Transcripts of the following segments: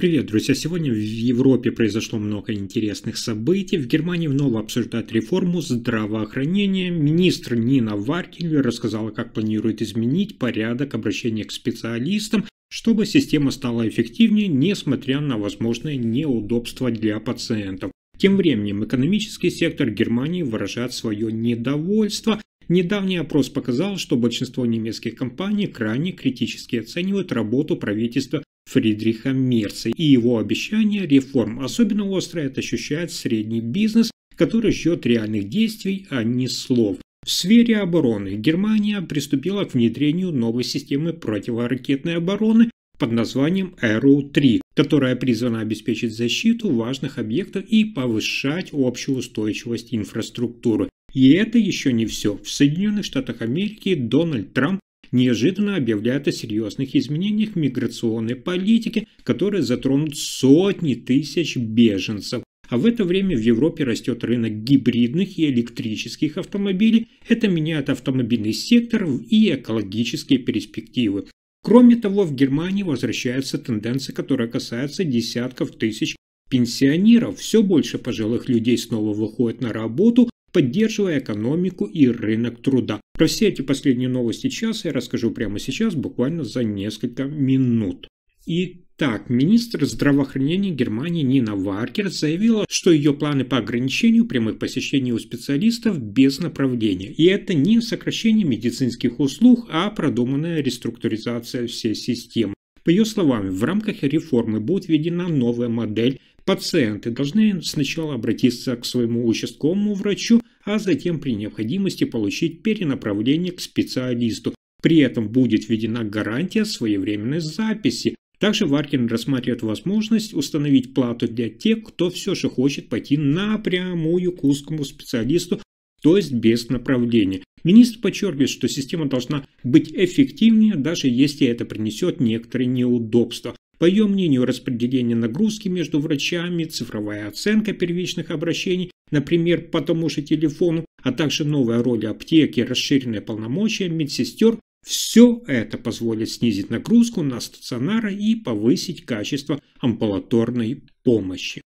Привет, друзья! Сегодня в Европе произошло много интересных событий. В Германии вновь обсуждают реформу здравоохранения. Министр Нина Варкель рассказала, как планирует изменить порядок обращения к специалистам, чтобы система стала эффективнее, несмотря на возможные неудобства для пациентов. Тем временем экономический сектор Германии выражает свое недовольство. Недавний опрос показал, что большинство немецких компаний крайне критически оценивают работу правительства Фридриха Мерца и его обещания реформ. Особенно остро это ощущает средний бизнес, который ждет реальных действий, а не слов. В сфере обороны Германия приступила к внедрению новой системы противоракетной обороны под названием Arrow-3, которая призвана обеспечить защиту важных объектов и повышать общую устойчивость инфраструктуры. И это еще не все. В Соединенных Штатах Америки Дональд Трамп неожиданно объявляет о серьезных изменениях в миграционной политике, которые затронут сотни тысяч беженцев. А в это время в Европе растет рынок гибридных и электрических автомобилей. Это меняет автомобильный сектор и экологические перспективы. Кроме того, в Германии возвращается тенденция, которая касается десятков тысяч пенсионеров. Все больше пожилых людей снова выходят на работу, поддерживая экономику и рынок труда. Про все эти последние новости часа я расскажу прямо сейчас, буквально за несколько минут. Итак, министр здравоохранения Германии Нина Варкель заявила, что ее планы по ограничению прямых посещений у специалистов без направления. И это не сокращение медицинских услуг, а продуманная реструктуризация всей системы. По ее словам, в рамках реформы будет введена новая модель. Пациенты должны сначала обратиться к своему участковому врачу, а затем при необходимости получить перенаправление к специалисту. При этом будет введена гарантия своевременной записи. Также Варкель рассматривает возможность установить плату для тех, кто все же хочет пойти напрямую к узкому специалисту, то есть без направления. Министр подчеркивает, что система должна быть эффективнее, даже если это принесет некоторые неудобства. По ее мнению, распределение нагрузки между врачами, цифровая оценка первичных обращений, например, по тому же телефону, а также новая роль аптеки, расширенные полномочия медсестер – все это позволит снизить нагрузку на стационары и повысить качество амбулаторной помощи.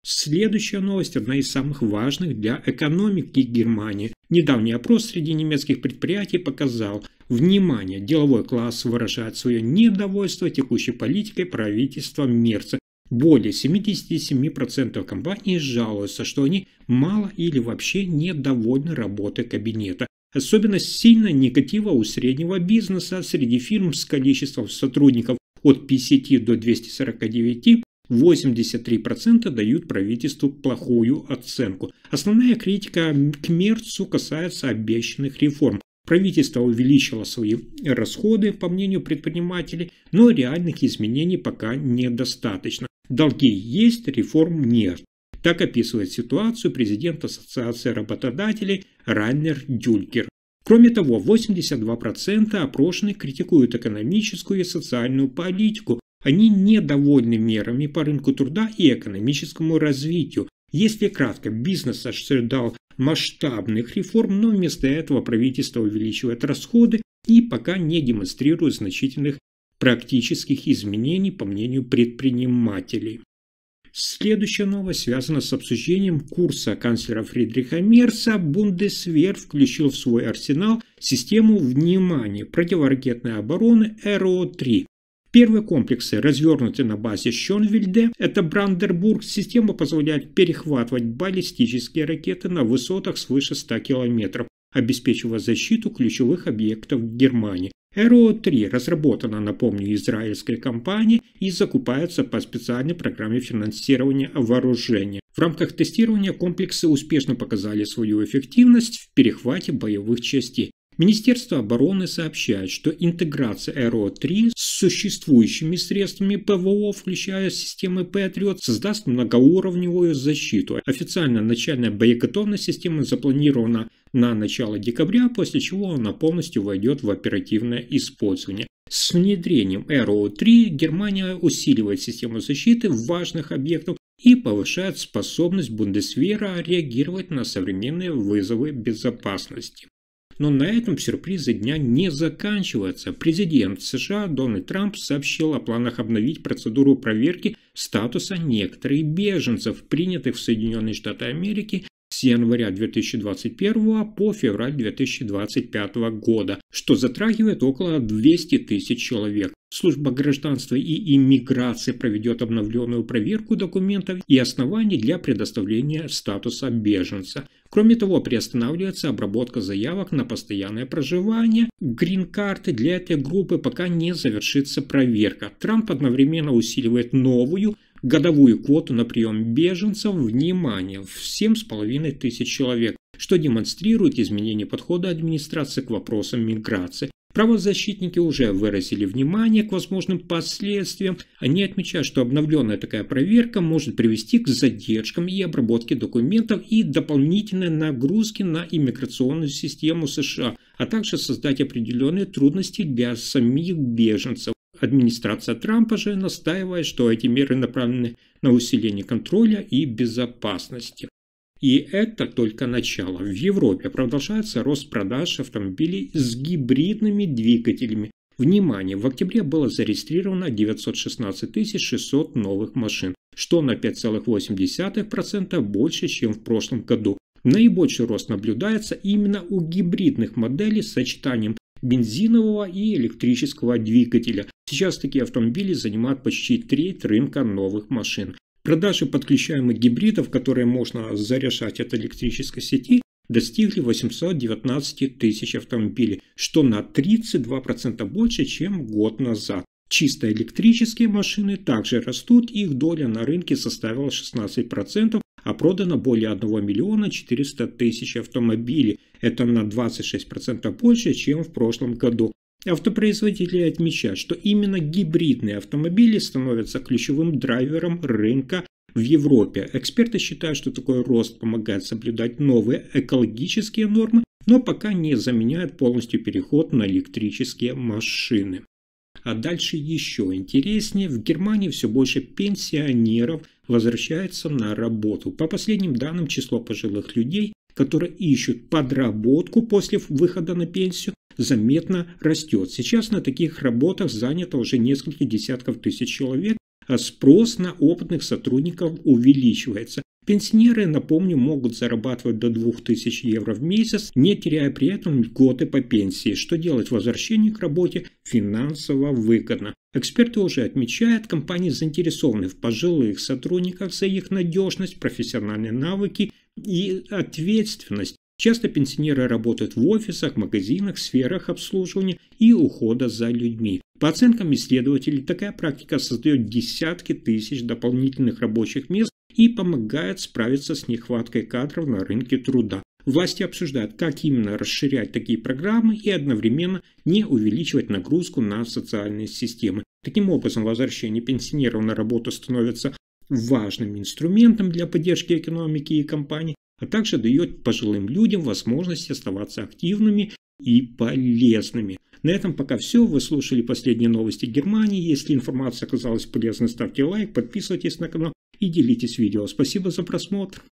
Следующая новость – одна из самых важных для экономики Германии. Недавний опрос среди немецких предприятий показал, внимание, деловой класс выражает свое недовольство текущей политикой правительства Мерца. Более 77% компаний жалуются, что они мало или вообще недовольны работой кабинета. Особенно сильно негатива у среднего бизнеса. Среди фирм с количеством сотрудников от 50 до 249 83% дают правительству плохую оценку. Основная критика к Мерцу касается обещанных реформ. Правительство увеличило свои расходы, по мнению предпринимателей, но реальных изменений пока недостаточно. Долги есть, реформ нет. Так описывает ситуацию президент Ассоциации работодателей Райнер Дюлькер. Кроме того, 82% опрошенных критикуют экономическую и социальную политику. Они недовольны мерами по рынку труда и экономическому развитию. Если кратко, бизнес ожидал масштабных реформ, но вместо этого правительство увеличивает расходы и пока не демонстрирует значительных практических изменений, по мнению предпринимателей. Следующая новость связана с обсуждением курса канцлера Фридриха Мерца. Бундесвер включил в свой арсенал систему внимания противоракетной обороны Arrow-3. Первые комплексы развернуты на базе Шонвильде, это Бранденбург. Система позволяет перехватывать баллистические ракеты на высотах свыше 100 км, обеспечивая защиту ключевых объектов Германии. Arrow-3 разработана, напомню, израильской компанией и закупается по специальной программе финансирования вооружения. В рамках тестирования комплексы успешно показали свою эффективность в перехвате боевых частей. Министерство обороны сообщает, что интеграция Arrow-3 с существующими средствами ПВО, включая системы Patriot, создаст многоуровневую защиту. Официально начальная боеготовность системы запланирована на начало декабря, после чего она полностью войдет в оперативное использование. С внедрением Arrow-3 Германия усиливает систему защиты важных объектов и повышает способность Бундесвера реагировать на современные вызовы безопасности. Но на этом сюрпризы дня не заканчиваются. Президент США Дональд Трамп сообщил о планах обновить процедуру проверки статуса некоторых беженцев, принятых в Соединенные Штаты Америки с января 2021 по февраль 2025 года, что затрагивает около 200 тысяч человек. Служба гражданства и иммиграции проведет обновленную проверку документов и оснований для предоставления статуса беженца. Кроме того, приостанавливается обработка заявок на постоянное проживание, грин-карты для этой группы, пока не завершится проверка. Трамп одновременно усиливает новую годовую квоту на прием беженцев, внимание, в 7,5 тысяч человек, что демонстрирует изменение подхода администрации к вопросам миграции. Правозащитники уже выразили внимание к возможным последствиям. Они отмечают, что обновленная такая проверка может привести к задержкам и обработке документов и дополнительной нагрузке на иммиграционную систему США, а также создать определенные трудности для самих беженцев. Администрация Трампа же настаивает, что эти меры направлены на усиление контроля и безопасности. И это только начало. В Европе продолжается рост продаж автомобилей с гибридными двигателями. Внимание, в октябре было зарегистрировано 916 600 новых машин, что на 5,8% больше, чем в прошлом году. Наибольший рост наблюдается именно у гибридных моделей с сочетанием бензинового и электрического двигателя. Сейчас такие автомобили занимают почти треть рынка новых машин. Продажи подключаемых гибридов, которые можно заряжать от электрической сети, достигли 819 тысяч автомобилей, что на 32% больше, чем год назад. Чисто электрические машины также растут, их доля на рынке составила 16%, а продано более 1 миллиона 400 тысяч автомобилей. Это на 26% больше, чем в прошлом году. Автопроизводители отмечают, что именно гибридные автомобили становятся ключевым драйвером рынка в Европе. Эксперты считают, что такой рост помогает соблюдать новые экологические нормы, но пока не заменяет полностью переход на электрические машины. А дальше еще интереснее. В Германии все больше пенсионеров возвращается на работу. По последним данным, число пожилых людей, которые ищут подработку после выхода на пенсию, заметно растет. Сейчас на таких работах занято уже несколько десятков тысяч человек, а спрос на опытных сотрудников увеличивается. Пенсионеры, напомню, могут зарабатывать до 2000 евро в месяц, не теряя при этом льготы по пенсии, что делает возвращение к работе финансово выгодно. Эксперты уже отмечают, компании заинтересованы в пожилых сотрудниках за их надежность, профессиональные навыки и ответственность. Часто пенсионеры работают в офисах, магазинах, сферах обслуживания и ухода за людьми. По оценкам исследователей, такая практика создает десятки тысяч дополнительных рабочих мест и помогает справиться с нехваткой кадров на рынке труда. Власти обсуждают, как именно расширять такие программы и одновременно не увеличивать нагрузку на социальные системы. Таким образом, возвращение пенсионеров на работу становится важным инструментом для поддержки экономики и компаний, а также дает пожилым людям возможность оставаться активными и полезными. На этом пока все. Вы слушали последние новости Германии. Если информация оказалась полезной, ставьте лайк, подписывайтесь на канал и делитесь видео. Спасибо за просмотр.